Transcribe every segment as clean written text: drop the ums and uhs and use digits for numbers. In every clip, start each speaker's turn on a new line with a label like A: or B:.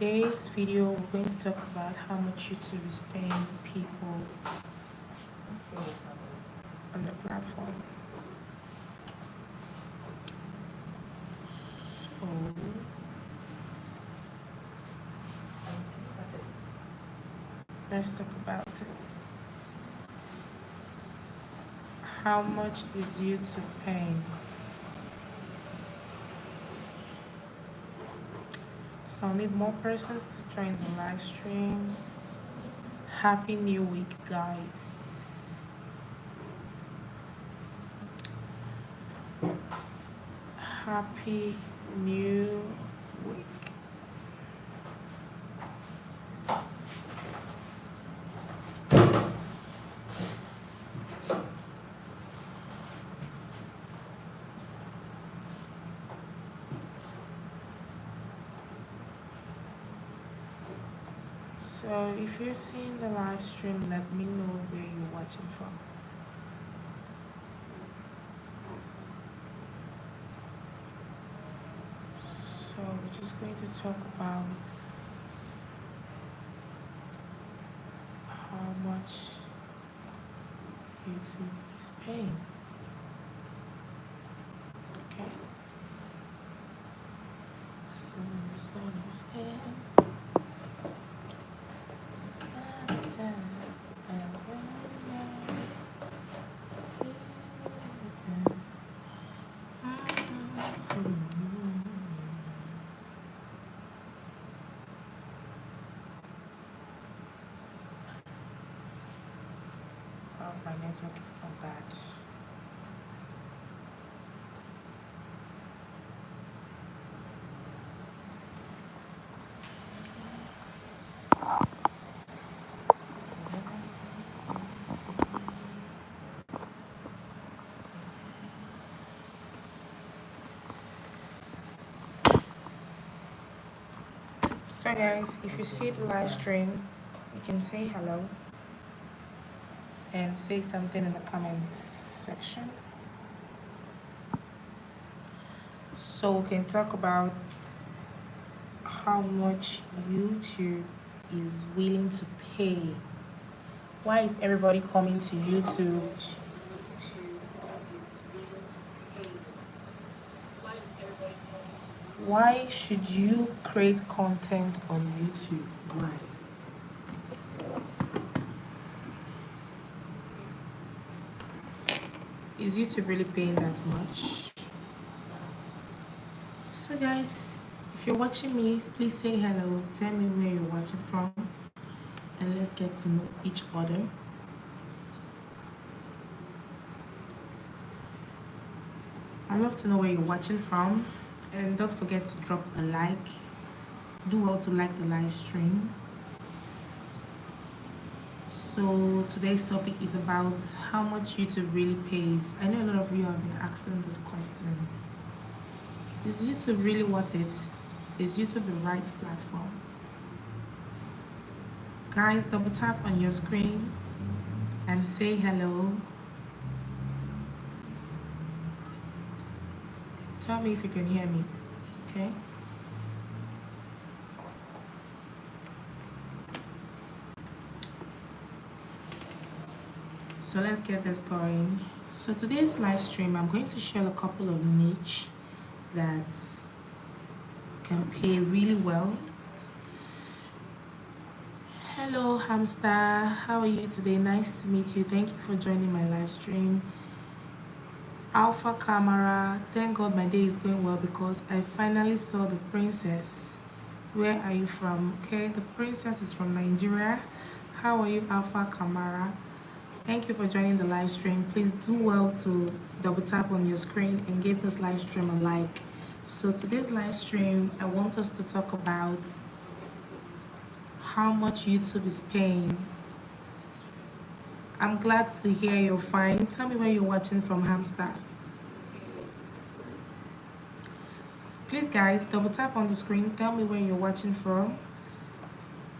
A: today's video, we're going to talk about how much YouTube is paying people on the platform. So, let's talk about it. How much is YouTube paying? So I need more persons to join the live stream. Happy New Week, guys. Happy New Week. So if you're seeing the live stream, let me know where you're watching from. So we're just going to talk about how much YouTube is paying. Okay. So understand. Oh, my network is not bad. So guys, if you see the live stream, you can say hello and say something in the comments section. So we can talk about how much YouTube is willing to pay. Why is everybody coming to YouTube? Why should you create content on YouTube? Why? Is YouTube really paying that much? So guys, if you're watching me, please say hello, tell me where you're watching from, and let's get to know each other. I'd love to know where you're watching from, and don't forget to drop a like. Do well to like the live stream. So today's topic is about how much YouTube really pays. I know a lot of you have been asking this question. Is YouTube really worth it? Is YouTube the right platform? Guys, double tap on your screen and say hello. Tell me if you can hear me, okay? So let's get this going. So today's live stream, I'm going to share a couple of niche that can pay really well. Hello hamster, how are you today? Nice to meet you. Thank you for joining my live stream. Alpha Camera, thank God my day is going well because I finally saw the princess. Where are you from? Okay, the princess is from Nigeria. How are you, Alpha Camera? Thank you for joining the live stream. Please do well to double tap on your screen and give this live stream a like. So today's live stream, I want us to talk about how much YouTube is paying. I'm glad to hear you're fine. Tell me where you're watching from, hamster. Please guys, double tap on the screen. Tell me where you're watching from.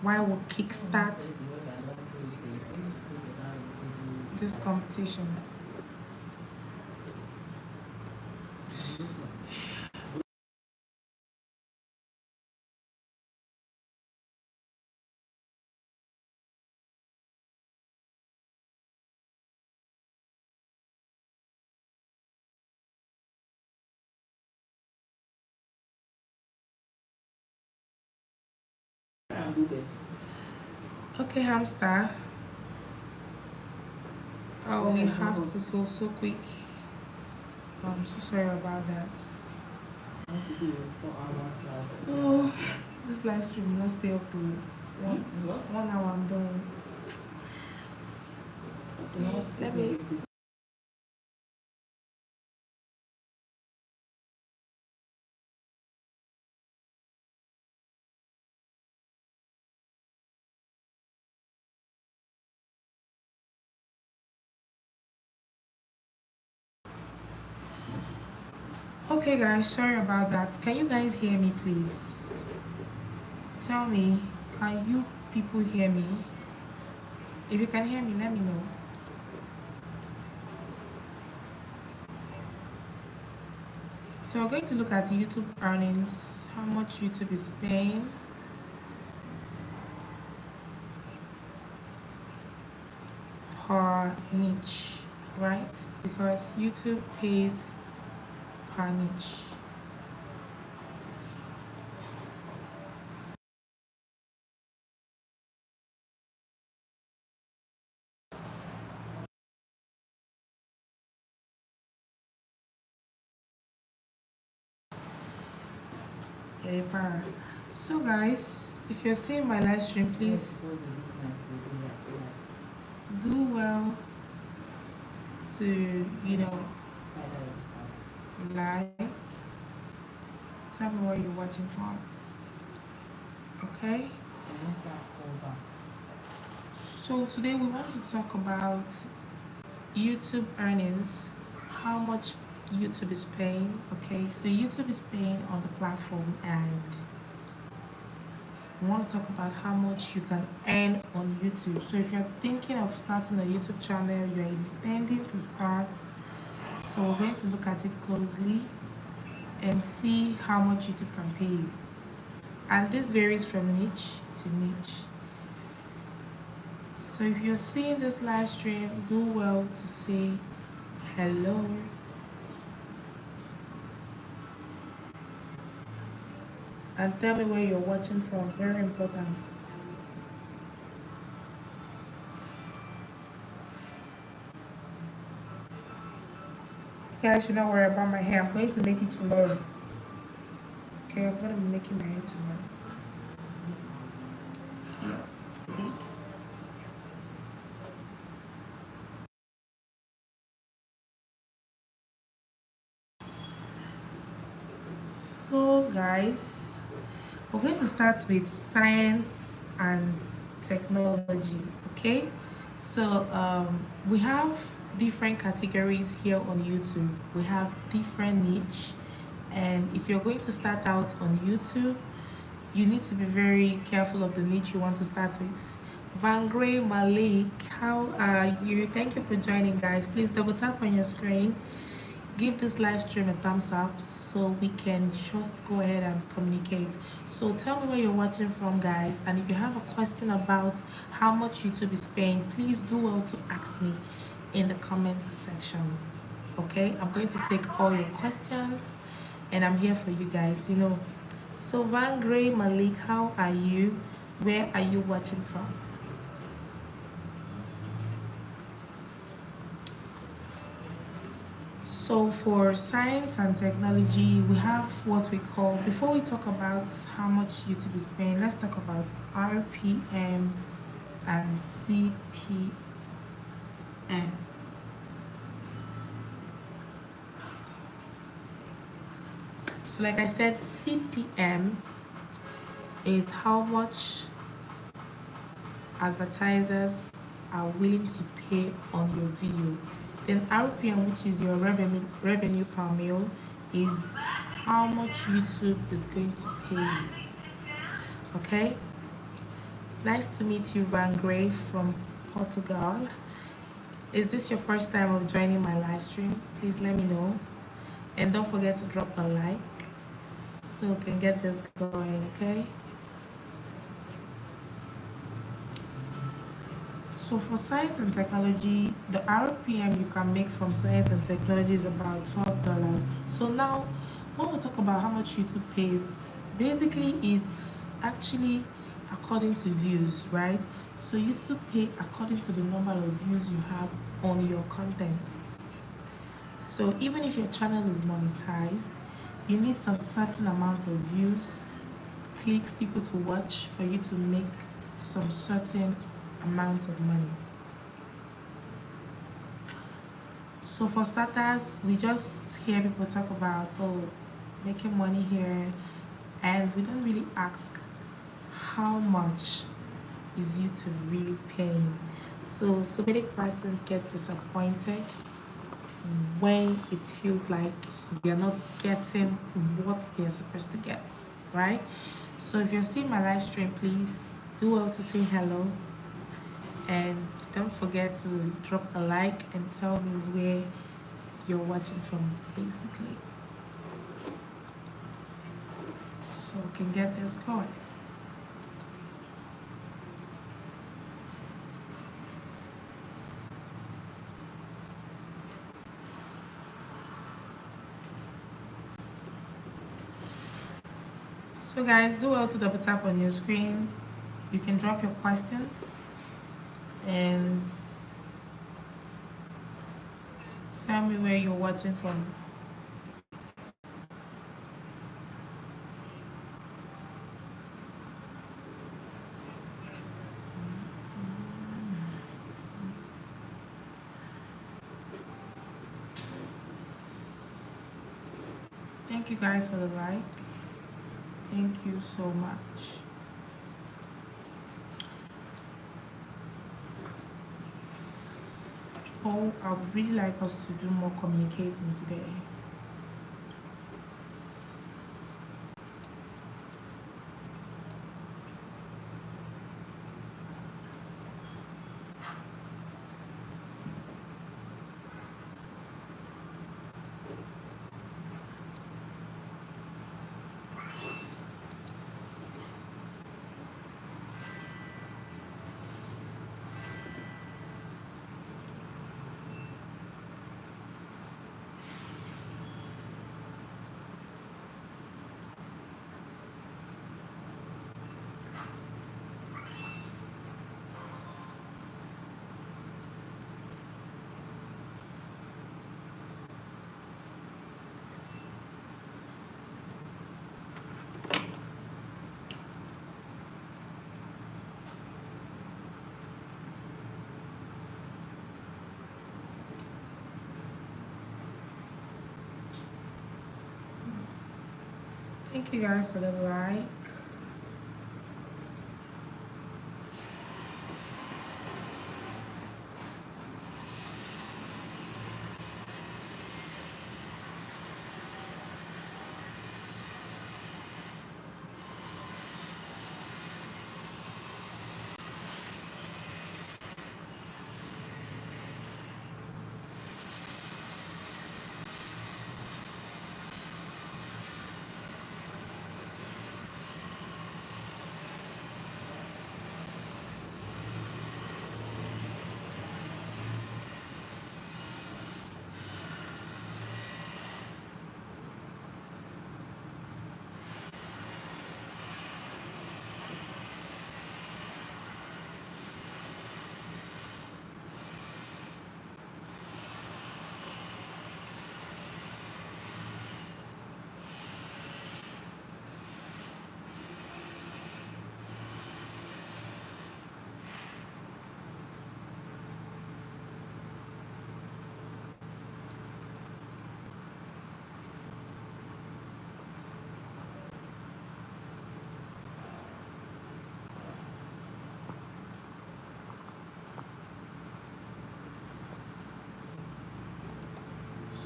A: Why will kickstart this competition? Okay, hamster. Oh, you have to go so quick. I'm so sorry about that. Oh, this live stream will not stay up to 1 hour. I'm done. Let me. Okay, guys, sorry about that. Can you guys hear me, please? Tell me, can you people hear me? If you can hear me, let me know. So we're going to look at YouTube earnings, how much YouTube is paying per niche, right? Because YouTube pays per niche. So guys, if you're seeing my live stream, please do well to, like, tell me where you're watching from, okay? So today we want to talk about YouTube earnings, how much YouTube is paying, okay? So YouTube is paying on the platform, and we want to talk about how much you can earn on YouTube. So if you're thinking of starting a YouTube channel, you're intending to start, so we're going to look at it closely and see how much YouTube can pay you. And this varies from niche to niche. So if you're seeing this live stream, do well to say hello. And tell me where you're watching from, very important. Yeah, I should not worry about my hair. I'm going to make it tomorrow. Okay, I'm going to be making my hair tomorrow. Yeah, I did. So guys, we're going to start with science and technology, okay? So we have different categories here on YouTube. We have different niche, and if you're going to start out on YouTube, you need to be very careful of the niche you want to start with. Vangray Malik, how are you? Thank you for joining, guys. Please double tap on your screen, give this live stream a thumbs up so we can just go ahead and communicate. So tell me where you're watching from, guys, and if you have a question about how much YouTube is paying, please do well to ask me in the comments section. Okay, I'm going to take all your questions and I'm here for you guys. So Vangray Malik, how are you? Where are you watching from? So for science and technology, we have what we call, before we talk about how much YouTube is paying, let's talk about RPM and CPM. So like I said, CPM is how much advertisers are willing to pay on your video. Then RPM, which is your revenue per mil, is how much YouTube is going to pay you. Okay? Nice to meet you, Vangray from Portugal. Is this your first time of joining my live stream? Please let me know. And don't forget to drop a like so we can get this going, okay? So for science and technology, the RPM you can make from science and technology is about $12. So now, when we talk about how much YouTube pays, basically it's actually according to views, right? So YouTube pay according to the number of views you have on your content. So even if your channel is monetized, you need some certain amount of views, clicks, people to watch for you to make some certain amount of money. So for starters, we just hear people talk about, oh, making money here, and we don't really ask how much is YouTube really paying. So many persons get disappointed when it feels like they're not getting what they're supposed to get, right? So if you're seeing my live stream, please do well to say hello, and don't forget to drop a like and tell me where you're watching from, basically, so we can get this going. So guys, do well to double tap on your screen. You can drop your questions and tell me where you're watching from. Thank you guys for the like. Thank you so much. So I would really like us to do more communicating today. Thank you guys for the like.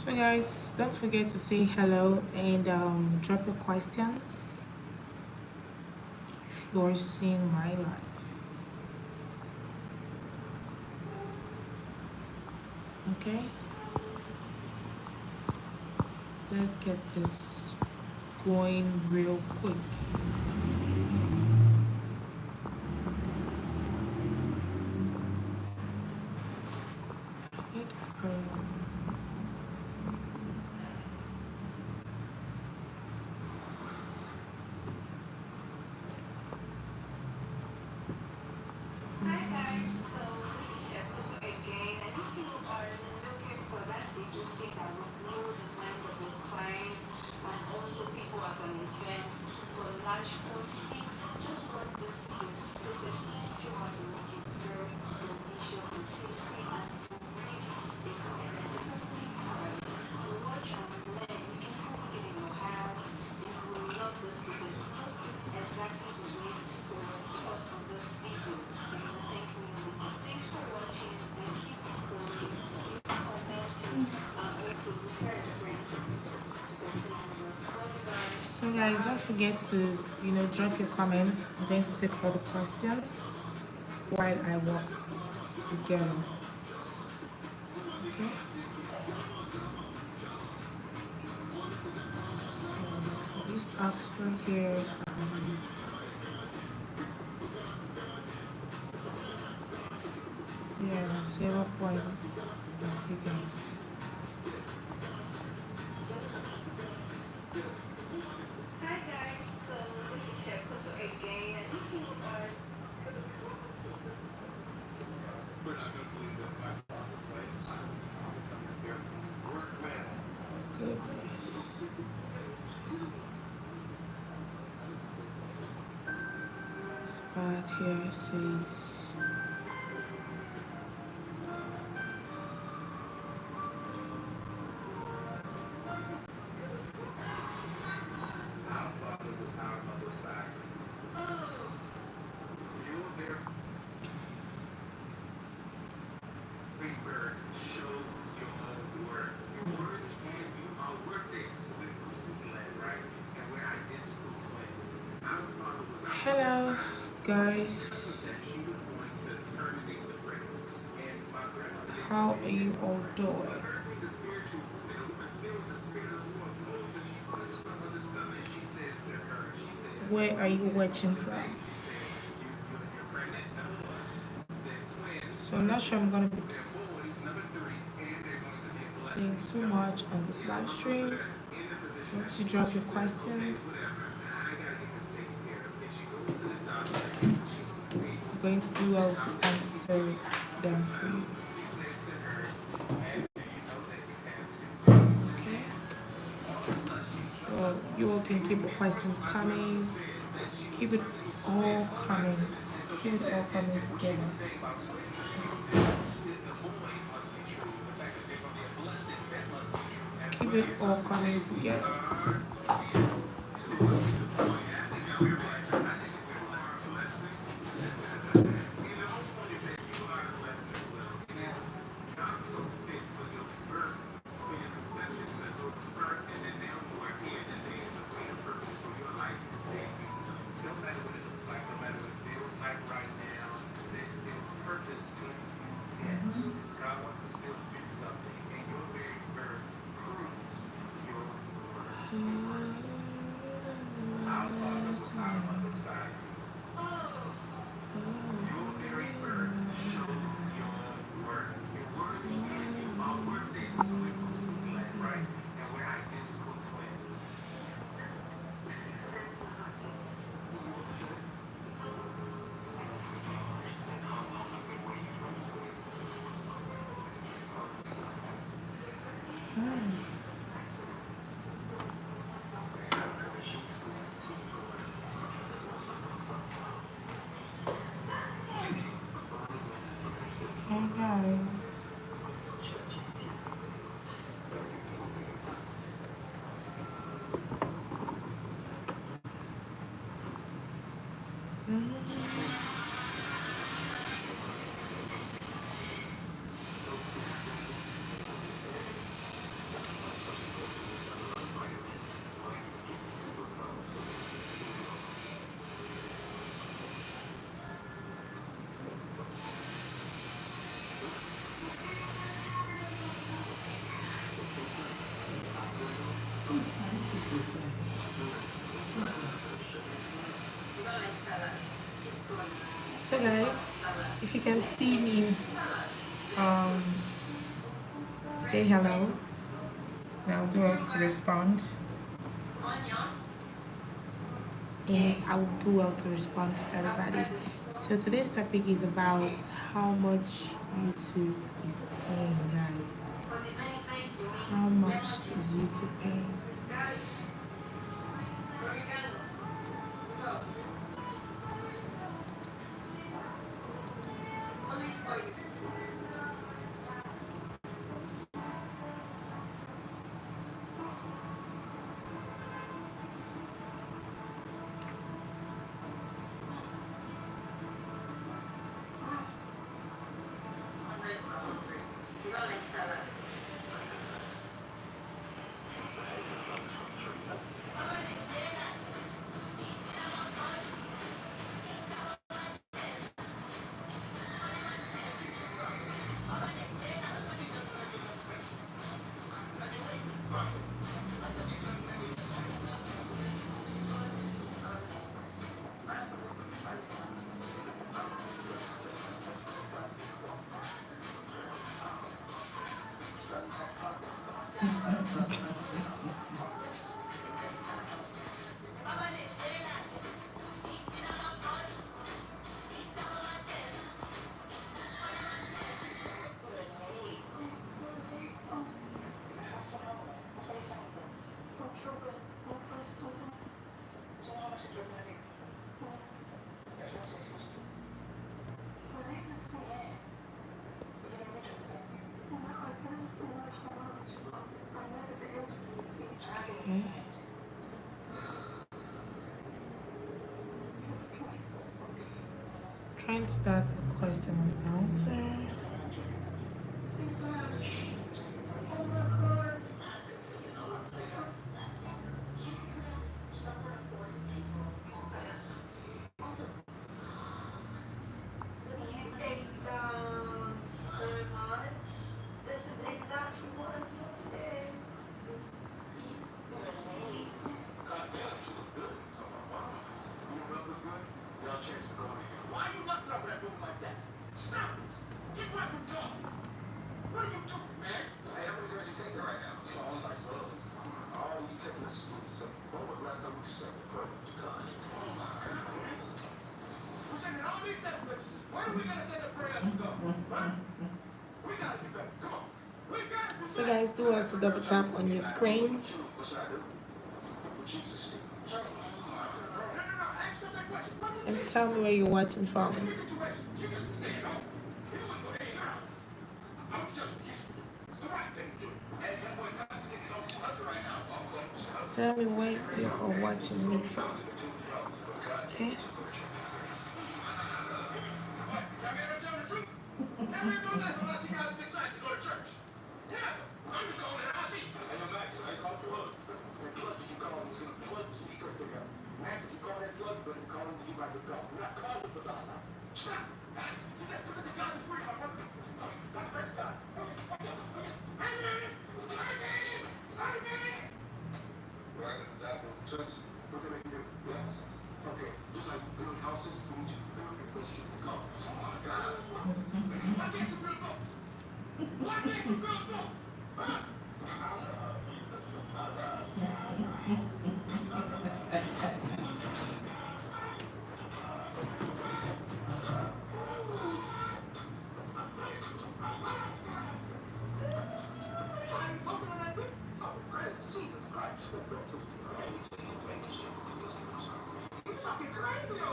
A: So guys, don't forget to say hello and drop your questions if you're seeing my live. Okay, let's get this going real quick. So guys, don't forget to drop your comments. I'm going to take all the questions while I walk together. Okay. So this Oxford here. Yeah, 0 points. Okay, guys. Spot here says hello guys, how are you all doing? Where are you watching from? So I'm not sure I'm gonna be saying too much on this live stream. Once you drop your questions, I'm going to do well to answer them for you. Okay. So you all can keep the questions coming. Keep it all coming. Keep it all coming together. Keep it all coming together. Okay. So guys, if you can see me, say hello and I'll do well to respond. And I will do well to respond to everybody. So today's topic is about how much YouTube is paying, guys. How much is YouTube paying? Okay. Trying to start the question and answer. So guys, do well to double tap on your screen and tell me where you're watching from. Tell me where you are watching me from. Okay?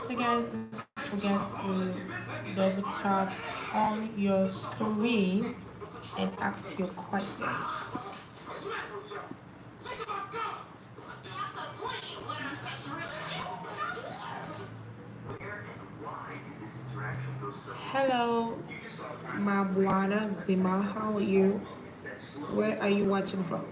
A: So guys, don't forget to double tap on your screen and ask your questions. Hello, Mabwana Zima, how are you? Where are you watching from?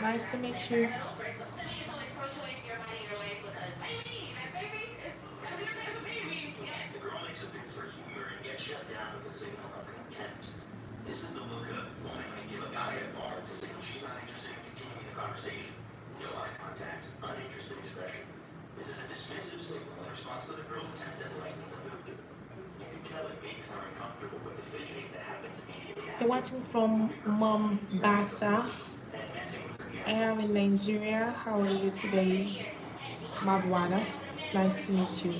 A: Nice to meet you. This is the Luca woman can give a guy at bar to signal she's not interested in continuing the conversation. No eye contact, uninterested expression. You're watching from Mombasa. I am in Nigeria. How are you today, Mabwana? Nice to meet you.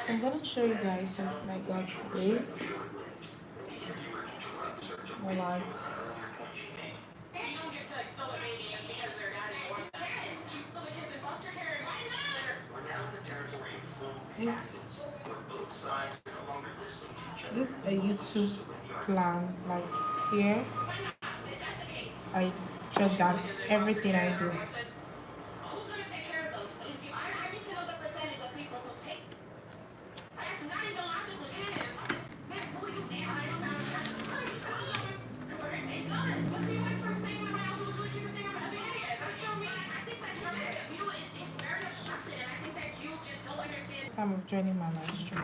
A: So I'm gonna show you guys something I got today. It's more like this. This is a YouTube plan. Like here, I jot down everything I do. Time of joining my live stream.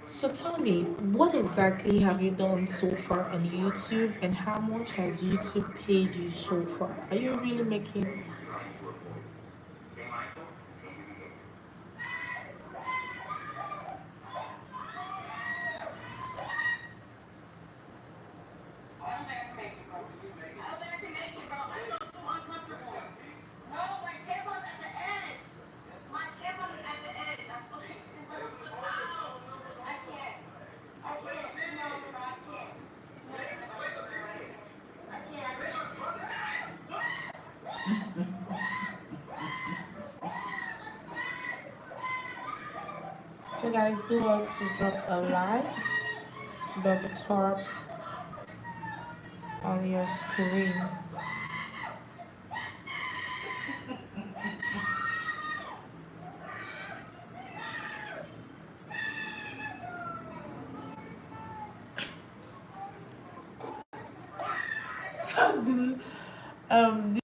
A: So tell me, what exactly have you done so far on YouTube, and how much has YouTube paid you so far? Are you really making? So guys, do want to drop a like, double tap on your screen. So um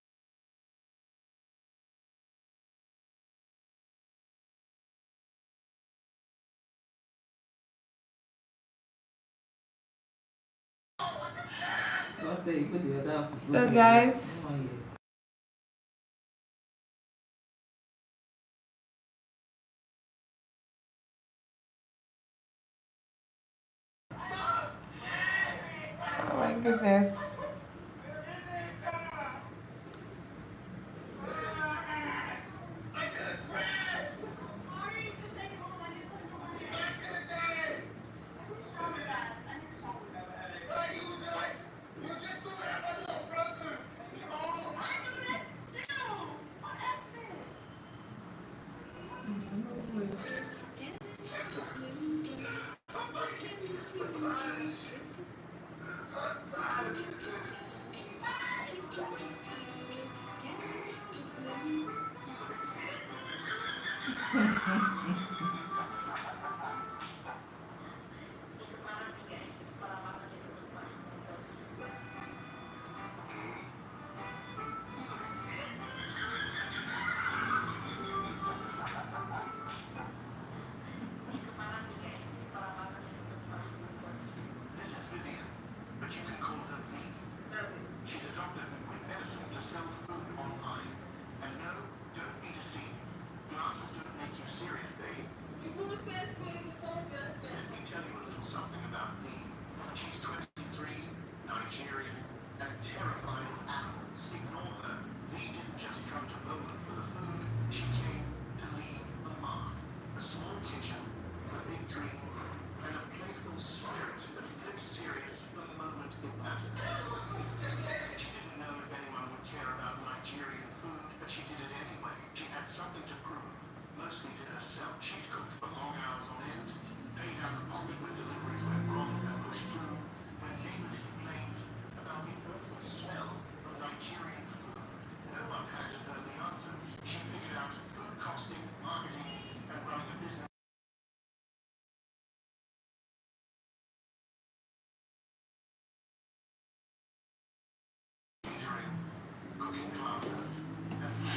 A: so guys, oh my goodness.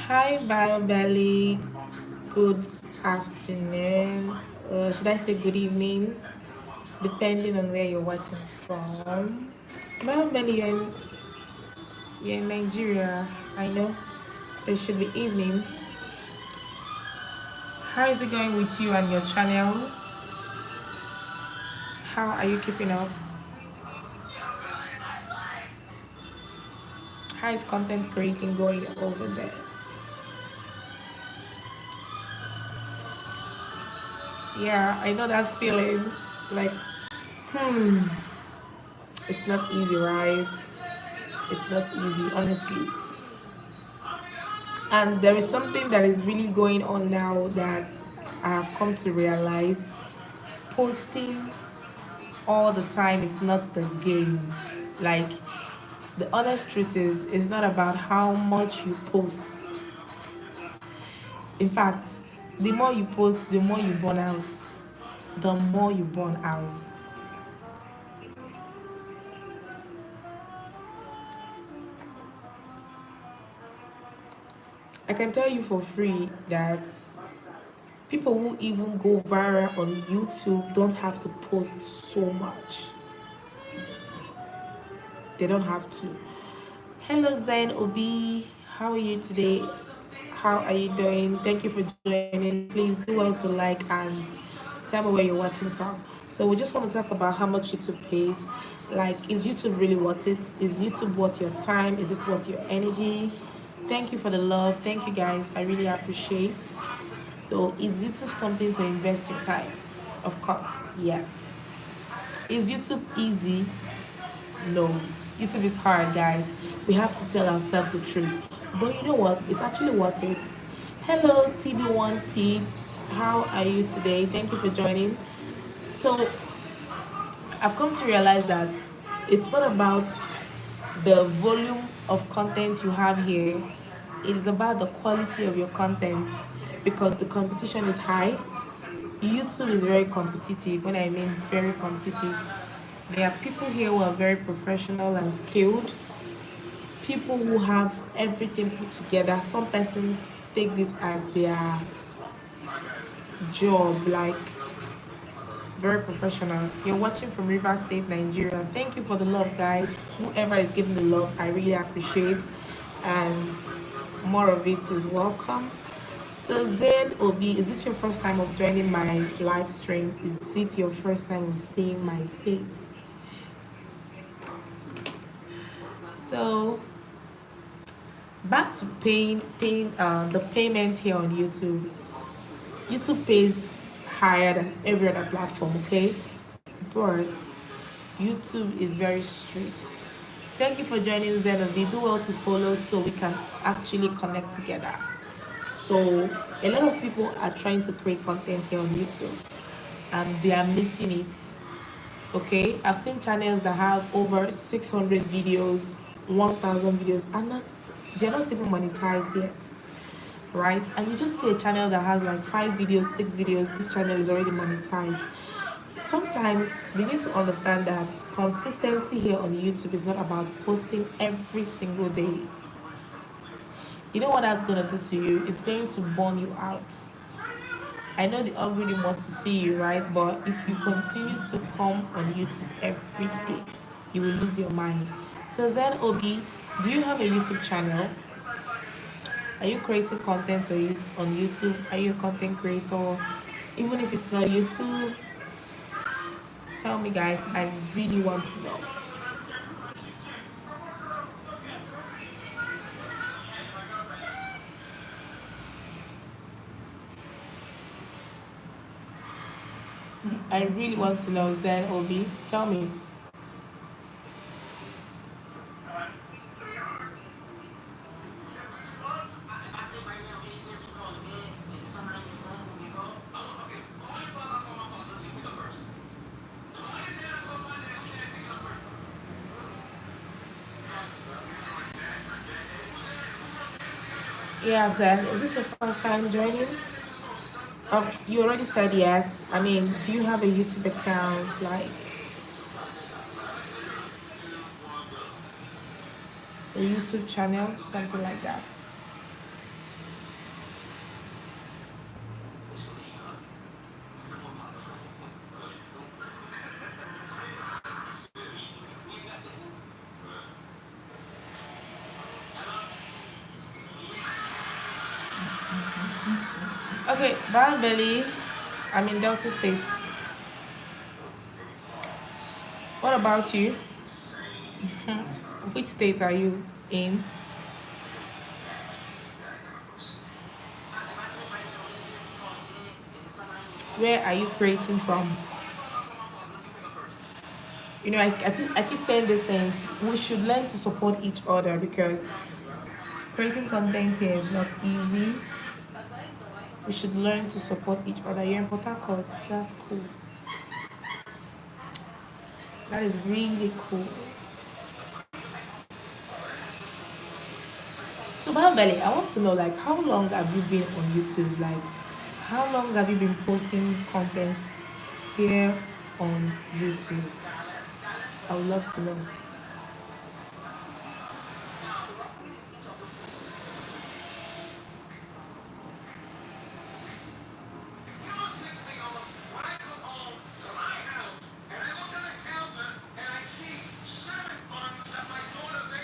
A: Hi, Bio Belly. Good afternoon. Should I say good evening? Depending on where you're watching from. Bio Belly, you're in Nigeria, I know. So it should be evening. How is it going with you and your channel? How are you keeping up? How is content creating going over there? Yeah, I know that feeling. Like, hmm, it's not easy, right? It's not easy, honestly. And there is something that is really going on now that I have come to realize. Posting all the time is not the game. Like, the honest truth is, it's not about how much you post. In fact, the more you post, the more you burn out. The more you burn out. I can tell you for free that people who even go viral on YouTube don't have to post so much. They don't have to. Hello Zen Obi, how are you today? How are you doing? Thank you for joining. Please do well to like and tell me where you're watching from. So we just want to talk about how much YouTube pays. Like, is YouTube really worth it? Is YouTube worth your time? Is it worth your energy? Thank you for the love. Thank you guys. I really appreciate. So is YouTube something to invest your time? Of course, yes. Is YouTube easy? No. YouTube is hard, guys. We have to tell ourselves the truth. But you know what? It's actually worth it. Hello, TB1T. How are you today? Thank you for joining. So, I've come to realize that it's not about the volume of content you have here, it is about the quality of your content because the competition is high. YouTube is very competitive. When I mean very competitive, there are people here who are very professional and skilled, people who have everything put together. Some persons take this as their job, like very professional. You're watching from River State, Nigeria. Thank you for the love, guys. Whoever is giving the love, I really appreciate, and more of it is welcome. So Zen Obi, is this your first time of joining my live stream? Is it your first time of seeing my face? So back to paying the payment here on YouTube. YouTube pays higher than every other platform, okay? But YouTube is very strict. Thank you for joining Zenobi. Do well to follow so we can actually connect together. So a lot of people are trying to create content here on YouTube and they are missing it. Okay, I've seen channels that have over 600 videos, 1,000 videos, and they're not even monetized yet, right? And you just see a channel that has like 5 videos, 6 videos, this channel is already monetized. Sometimes we need to understand that consistency here on YouTube is not about posting every single day. You know what that's gonna do to you? It's going to burn you out. I know the algorithm wants to see you, right? But if you continue to come on YouTube every day, you will lose your mind. So Zen Obi, do you have a YouTube channel? Are you creating content on YouTube? Are you a content creator? Even if it's not YouTube, tell me guys, I really want to know. I really want to know, Zen Obi. Tell me. Yeah, Zen, is this your first time joining? You already said yes. I mean, do you have a YouTube account? a YouTube channel, something like that. Okay, Brown Belly, I'm in Delta State. What about you? Which state are you in? Where are you creating from? You know, I keep saying these things. We should learn to support each other because creating content here is not easy. We should learn to support each other. You're in Port Harcourt. That's cool. That is really cool. So, Belly, I want to know, like, how long have you been on YouTube? Like, how long have you been posting content here on YouTube? I would love to know.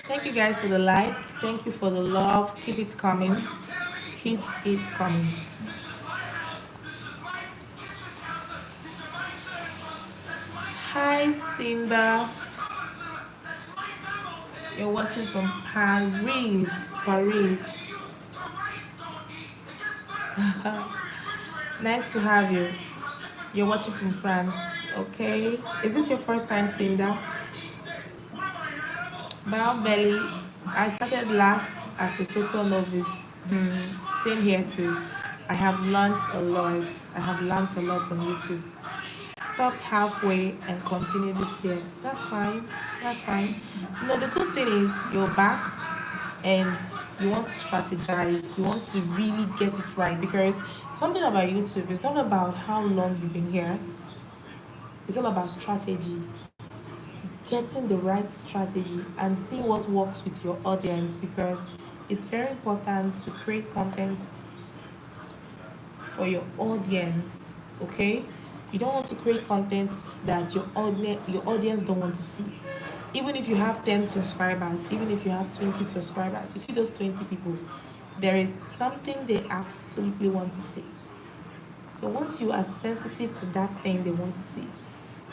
A: Thank you guys for the like. Thank you for the love. Keep it coming. Keep it coming. Hi, Simba. You're watching from Paris. Paris. Nice to have you. You're watching from France. Okay. Is this your first time seeing that? Brown Belly. I started last as a total novice. Same here too. I have learned a lot. I have learned a lot on YouTube. Stopped halfway and continued this year. That's fine. That's fine. You know, the good thing is you're back and you want to strategize. You want to really get it right because something about YouTube is not about how long you've been here. It's all about strategy. Getting the right strategy and see what works with your audience because it's very important to create content for your audience. Okay, you don't want to create content that your audience don't want to see. Even if you have 10 subscribers, even if you have 20 subscribers, you see those 20 people, there is something they absolutely want to see. So once you are sensitive to that thing they want to see,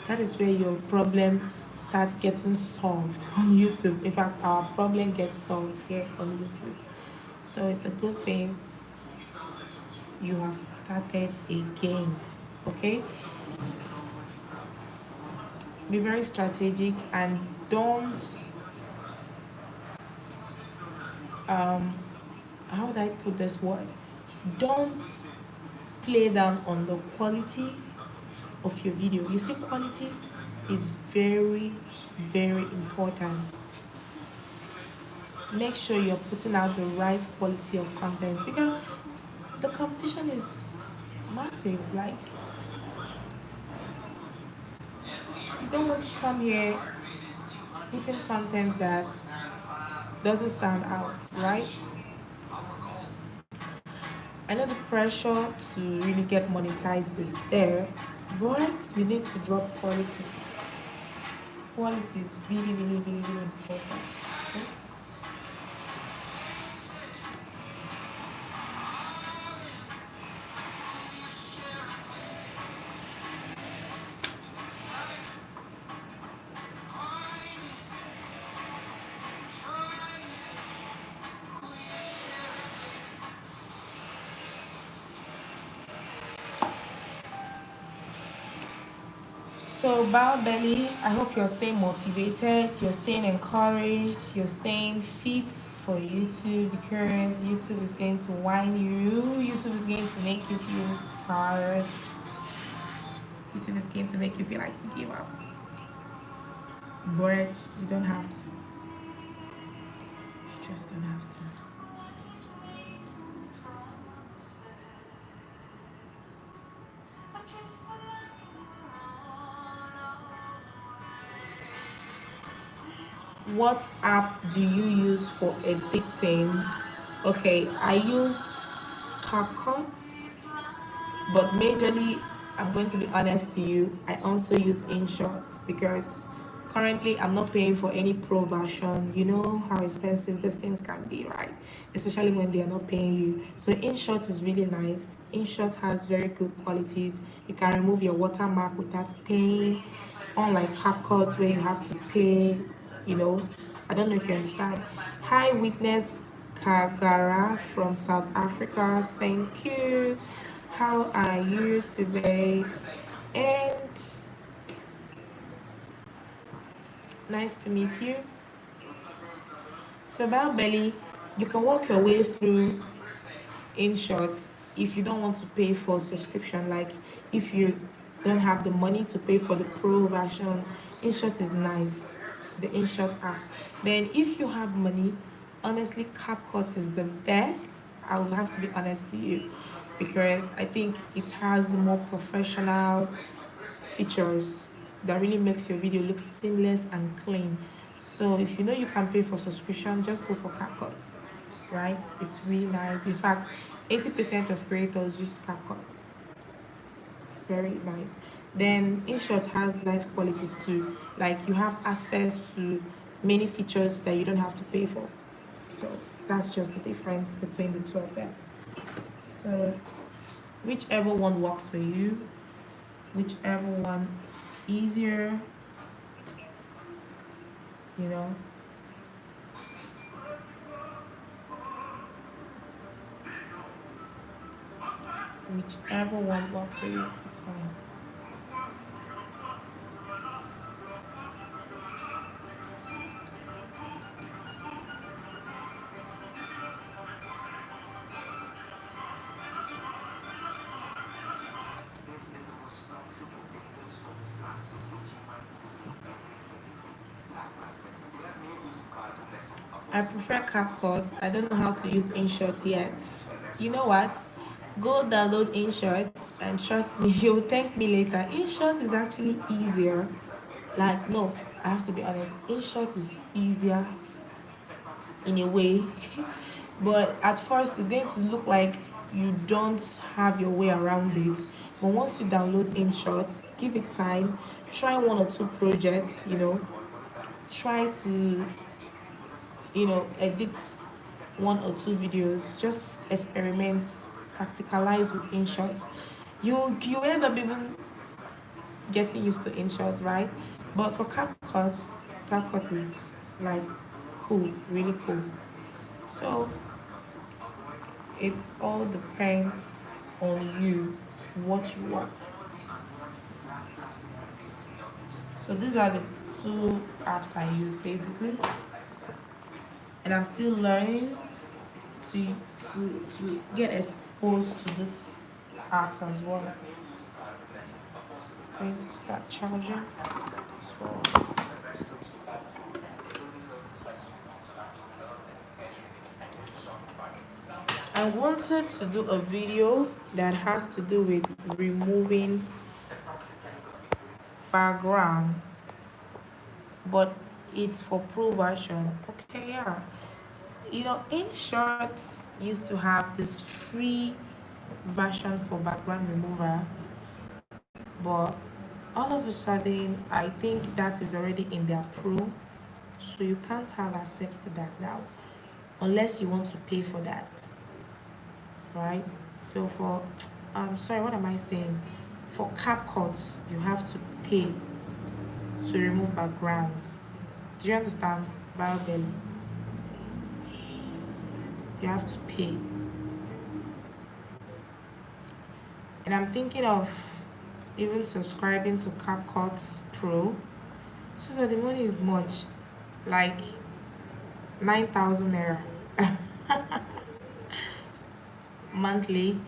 A: that is where your problem starts getting solved on YouTube. In fact, our problem gets solved here on YouTube. So it's a good thing you have started again. Okay? Be very strategic and don't how would I put this word? Don't play down on the quality of your video. You see, quality is very, very important. Make sure you're putting out the right quality of content because the competition is massive. Like, you don't want to come here putting content that doesn't stand out, right? I know the pressure to really get monetized is there, but you need to drop quality. Quality is really, really, really, really important. Okay? So, Bow Belly, I hope you're staying motivated, you're staying encouraged, you're staying fit for YouTube because YouTube is going to whine you. YouTube is going to make you feel tired. YouTube is going to make you feel like to give up. But you don't have to. You just don't have to. What app do you use for editing? Okay, I use CapCut, but majorly, I'm going to be honest to you, I also use InShot because currently I'm not paying for any pro version. You know how expensive these things can be, right? Especially when they are not paying you. So InShot is really nice. InShot has very good qualities. You can remove your watermark without paying, unlike CapCut where you have to pay, you know. I don't know if you understand. Hi, Witness Kagara from South Africa. Thank you. How are you today? And nice to meet you. So, about Belly, you can walk your way through InShot if you don't want to pay for subscription. Like, if you don't have the money to pay for the pro version, InShot is nice. The InShot app. Then, if you have money, honestly, CapCut is the best. I will have to be honest to you because I think it has more professional features that really makes your video look seamless and clean. So if you know you can pay for subscription, just go for CapCut, right? It's really nice. In fact, 80% of creators use CapCut. It's very nice. Then InShot has nice qualities too. Like you have access to many features that you don't have to pay for. So that's just the difference between the two of them. So whichever one works for you, whichever one is easier, you know, whichever one works for you, it's fine. I prefer CapCut. I don't know how to use InShot yet. You know what? Go download InShot and trust me, you'll thank me later. InShot is actually easier. Like, no, I have to be honest. InShot is easier in a way, but at first it's going to look like you don't have your way around it. But once you download InShot, give it time, try one or two projects, try to edit one or two videos, just experiment, practicalize with InShot. You end up even getting used to InShot, right? But for CapCut, CapCut is like cool, really cool. So it all depends on you, what you want. So these are the two apps I use basically, and I'm still learning to to get exposed to this apps as well. I'm going to start charging this phone. I wanted to do a video that has to do with removing background, but it's for pro version. Okay, yeah. InShot used to have this free version for background remover, but all of a sudden, I think that is already in their pro, so you can't have access to that now unless you want to pay for that, right? So for sorry, what am I saying? For CapCut, you have to pay to remove background. Do you understand? Biobelly, you have to pay. And I'm thinking of even subscribing to CapCut Pro. So the money is much, like 9,000 naira monthly.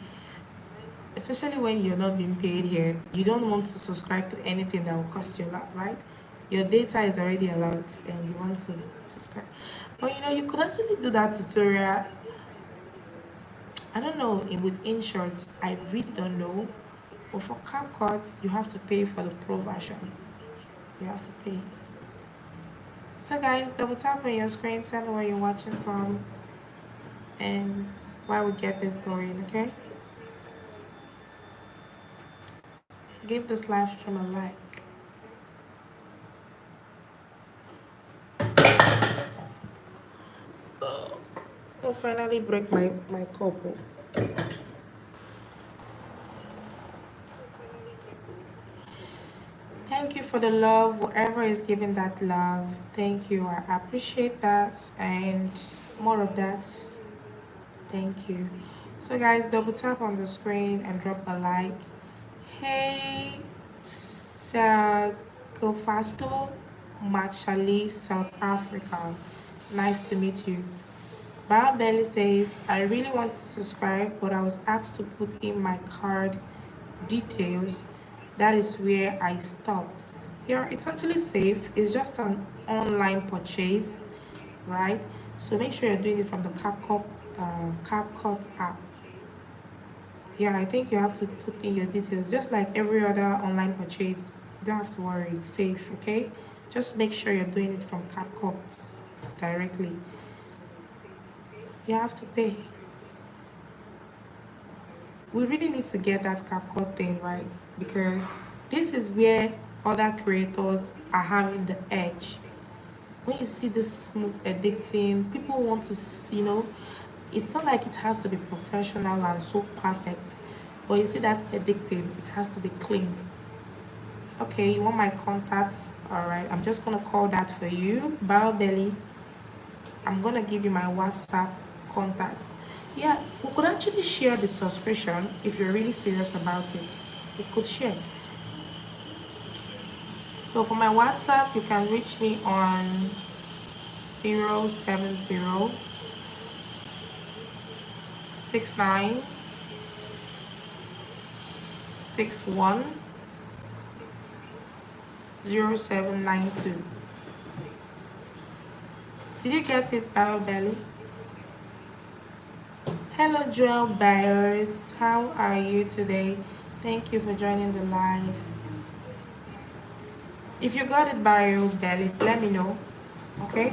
A: Especially when you're not being paid here, you don't want to subscribe to anything that will cost you a lot, right? Your data is already a lot, and you want to subscribe. But you could actually do that tutorial. I don't know with InShot. I really don't know. But for CapCut, you have to pay for the pro version. You have to pay. So guys, double tap on your screen, tell me where you're watching from and why we get this going, okay? Give this live stream a like. I'll finally break my cup. Thank you for the love, whoever is giving that love. Thank you. I appreciate that and more of that. Thank you. So guys, double tap on the screen and drop a like. Hey, Sagofasto Machali, South Africa. Nice to meet you. Bob Belly says, I really want to subscribe, but I was asked to put in my card details. That is where I stopped. Here, it's actually safe. It's just an online purchase, right? So make sure you're doing it from the CapCut app. Yeah, I think you have to put in your details, just like every other online purchase. You don't have to worry, it's safe, okay? Just make sure you're doing it from CapCut directly. You have to pay. We really need to get that CapCut thing right, because this is where other creators are having the edge. When you see this smooth editing, people want to see, it's not like it has to be professional and so perfect, but you see that editing, it has to be clean. Okay, you want my contacts? All right, I'm just gonna call that for you, Belly. I'm gonna give you my WhatsApp contacts. Yeah, we could actually share the subscription if you're really serious about it. We could share. So for my WhatsApp, you can reach me on 070 69 61 0792. Did you get it, Belly? Hello, Joel Byers. How are you today? Thank you for joining the live. If you got it, Belly, let me know. Okay?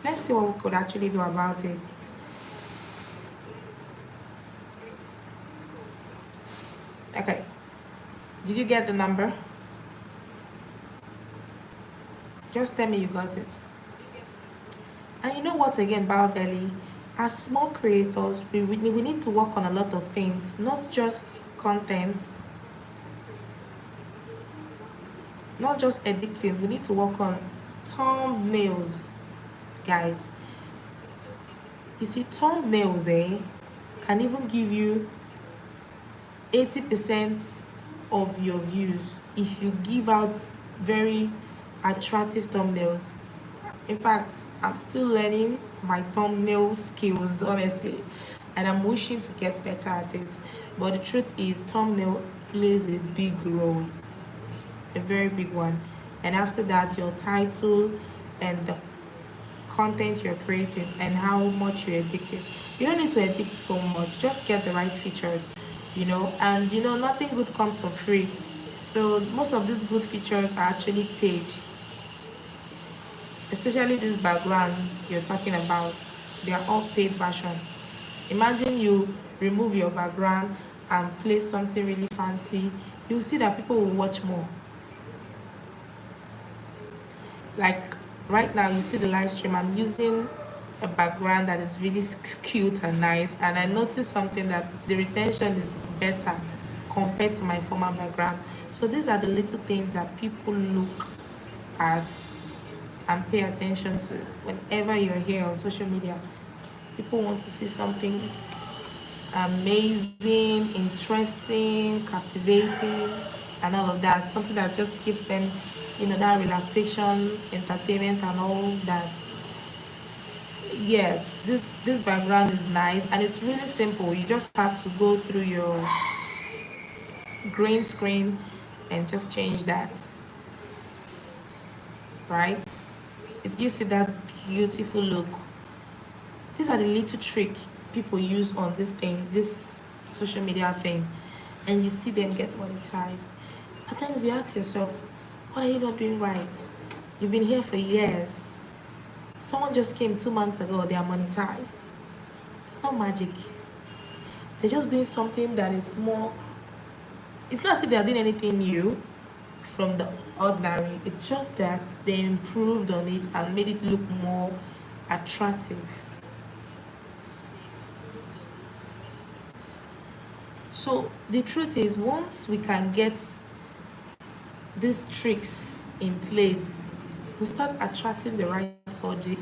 A: Let's see what we could actually do about it. Okay. Did you get the number? Just tell me you got it. And you know what, again, Belly? As small creators, we need to work on a lot of things, not just content, not just editing. We need to work on thumbnails, guys. You see, thumbnails can even give you 80% of your views if you give out very attractive thumbnails. In fact, I'm still learning my thumbnail skills, honestly, and I'm wishing to get better at it. But the truth is, thumbnail plays a big role, a very big one. And after that, your title and the content you're creating and how much you're addicted. You don't need to edit so much, just get the right features, and nothing good comes for free. So most of these good features are actually paid, especially this background you're talking about. They are all paid version. Imagine you remove your background and place something really fancy. You'll see that people will watch more. Like right now, you see the live stream, I'm using a background that is really cute and nice, and I noticed something, that the retention is better compared to my former background. So these are the little things that people look at and pay attention to whenever you're here on social media. People want to see something amazing, interesting, captivating, and all of that. Something that just gives them, that relaxation, entertainment, and all that. Yes, this background is nice, and it's really simple. You just have to go through your green screen and just change that, right? It gives you that beautiful look. These are the little trick people use on this social media thing, and you see them get monetized. At times you ask yourself, what are you not doing right? You've been here for years. Someone just came 2 months ago, they are monetized. It's not magic. They're just doing something that is more, it's not as if they are doing anything new from the ordinary. It's just that they improved on it and made it look more attractive. So the truth is, once we can get these tricks in place, we start attracting the right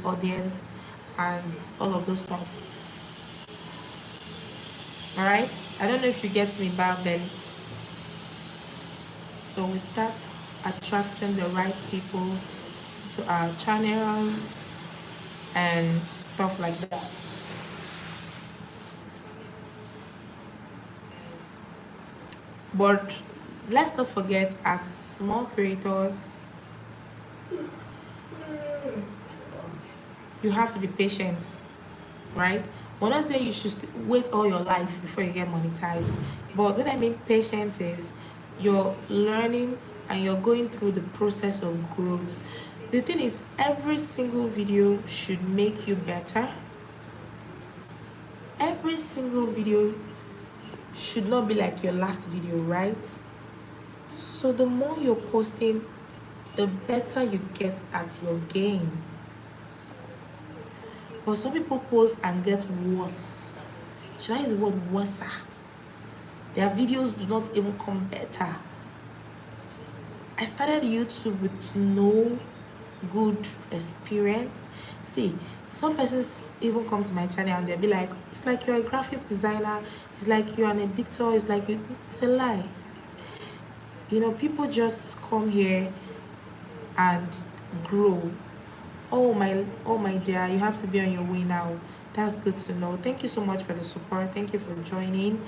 A: audience and all of those stuff. All right, I don't know if you get me back then. So we start attracting the right people to our channel and stuff like that. But let's not forget, as small creators, you have to be patient, right? We're not saying you should wait all your life before you get monetized, but what I mean patient is you're learning and you're going through the process of growth. The thing is, every single video should make you better. Every single video should not be like your last video, right? So the more you're posting, the better you get at your game. But some people post and get worse. Should I use the word worse? Their videos do not even come better. I started YouTube with no good experience. See, some persons even come to my channel and they'll be like, it's like you're a graphic designer, it's like you're an editor, it's like it's a lie. You know, people just come here and grow. Oh my dear, you have to be on your way now. That's good to know. Thank you so much for the support. Thank you for joining.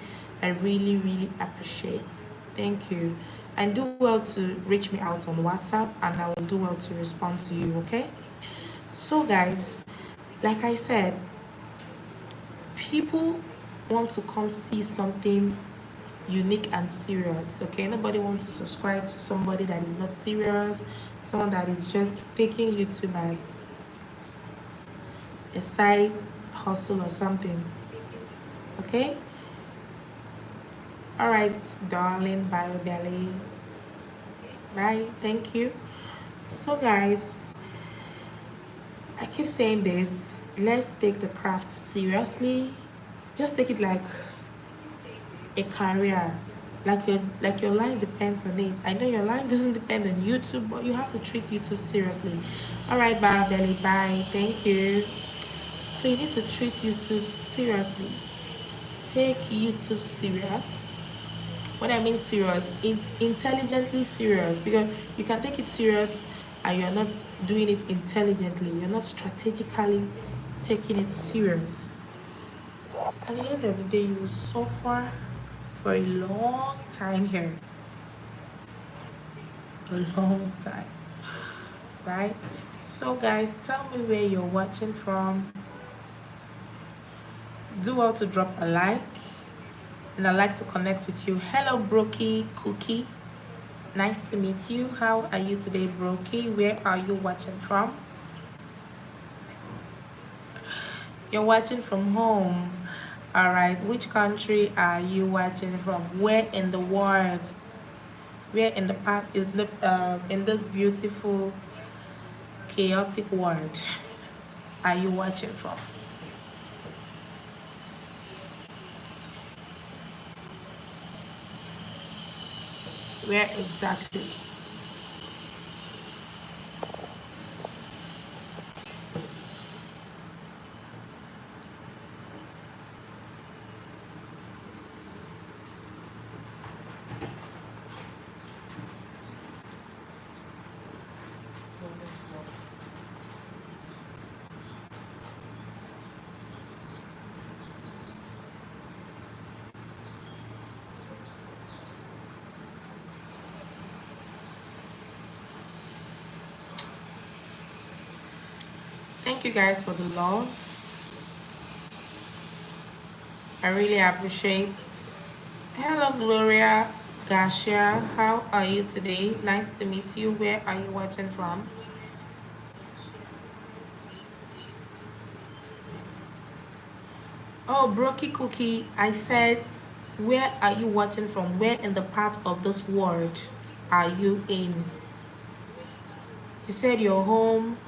A: I really appreciate. Thank you. And do well to reach me out on WhatsApp, and I will do well to respond to you, okay? So guys, like I said, people want to come see something unique and serious, okay? Nobody wants to subscribe to somebody that is not serious, someone that is just taking YouTube as a side hustle or something, okay? All right, darling, bye, belly. Bye, thank you. So guys, I keep saying this, let's take the craft seriously. Just take it like a career, like your life depends on it. I know your life doesn't depend on YouTube, but you have to treat YouTube seriously. All right, bye, belly, bye, thank you. So you need to treat YouTube seriously. Take YouTube serious. When I mean serious, intelligently serious, because you can take it serious and you're not doing it intelligently. You're not strategically taking it serious. At the end of the day, you will suffer for a long time here. A long time, right? So guys, tell me where you're watching from. Do well to drop a like, and I'd like to connect with you. Hello, Brokey Cookie. Nice to meet you. How are you today, Brokey? Where are you watching from? You're watching from home. All right. Which country are you watching from? Where in the world? Where in the past is the in this beautiful, chaotic world are you watching from? Where exactly? Thank you guys for the love. I really appreciate. Hello, Gloria Garcia. How are you today? Nice to meet you. Where are you watching from? Oh, Broky Cookie, I said, where are you watching from? Where in the part of this world are you in? You said you're home,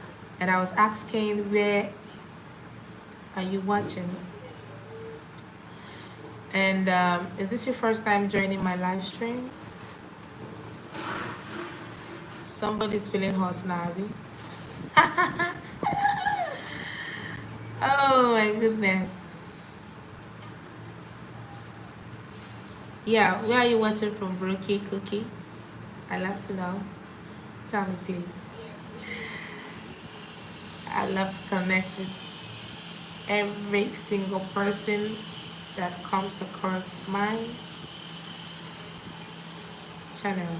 A: and I was asking, where are you watching? And is this your first time joining my live stream? Somebody's feeling hot now, Abby. Oh my goodness. Yeah, where are you watching from, Brookie Cookie? I'd love to know. Tell me, please. I'd love to connect with every single person that comes across my channel.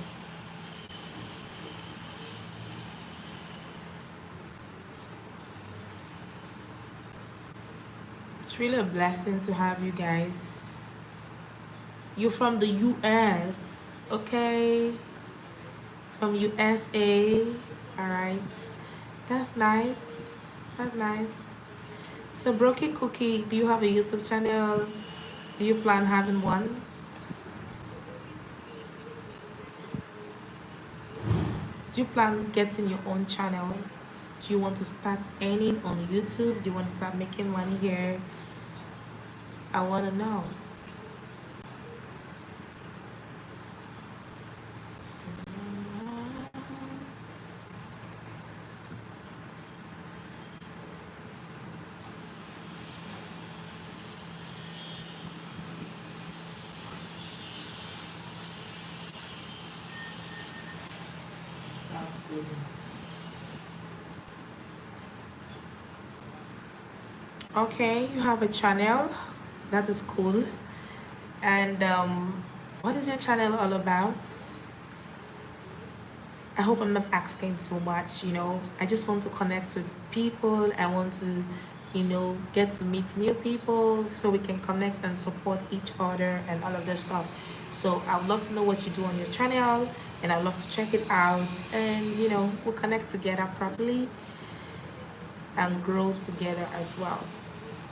A: It's really a blessing to have you guys. You're from the US, okay? From USA, all right. That's nice. That's nice. So, Brookie Cookie, do you have a YouTube channel? Do you plan having one? Do you plan getting your own channel? Do you want to start earning on YouTube? Do you want to start making money here? I want to know. Okay, you have a channel. That is cool. And what is your channel all about? I hope I'm not asking too much, you know. I just want to connect with people. I want to, you know, get to meet new people so we can connect and support each other and all of that stuff. So I would love to know what you do on your channel, and I'd love to check it out, and you know, we'll connect together properly and grow together as well.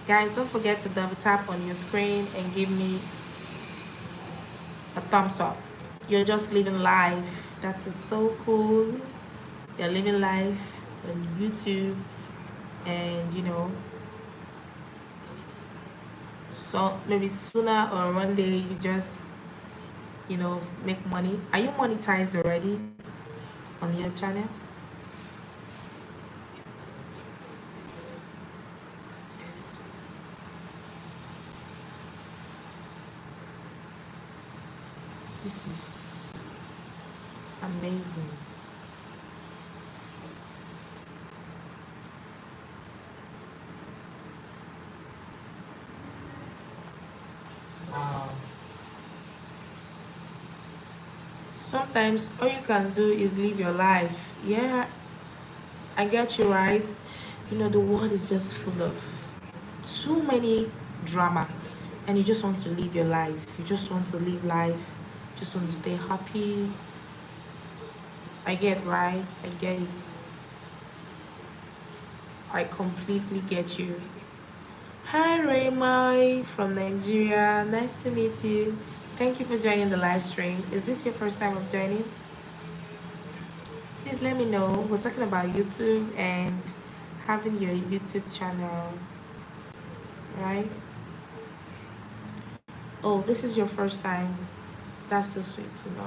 A: Guys, don't forget to double tap on your screen and give me a thumbs up. You're just living life. That is so cool. You're living life on YouTube, and you know, so maybe sooner or one day you just, you know, make money. Are you monetized already on your channel? Yes. This is amazing. Wow. Sometimes all you can do is live your life. Yeah, I get you right. You know, the world is just full of too many drama, and you just want to live your life. You just want to live life. Just want to stay happy. I get right. I get it. I completely get you. Hi, Raymay from Nigeria. Nice to meet you. Thank you for joining the live stream. Is this your first time of joining? Please let me know. We're talking about YouTube and having your YouTube channel, right? Oh, this is your first time. That's so sweet to know.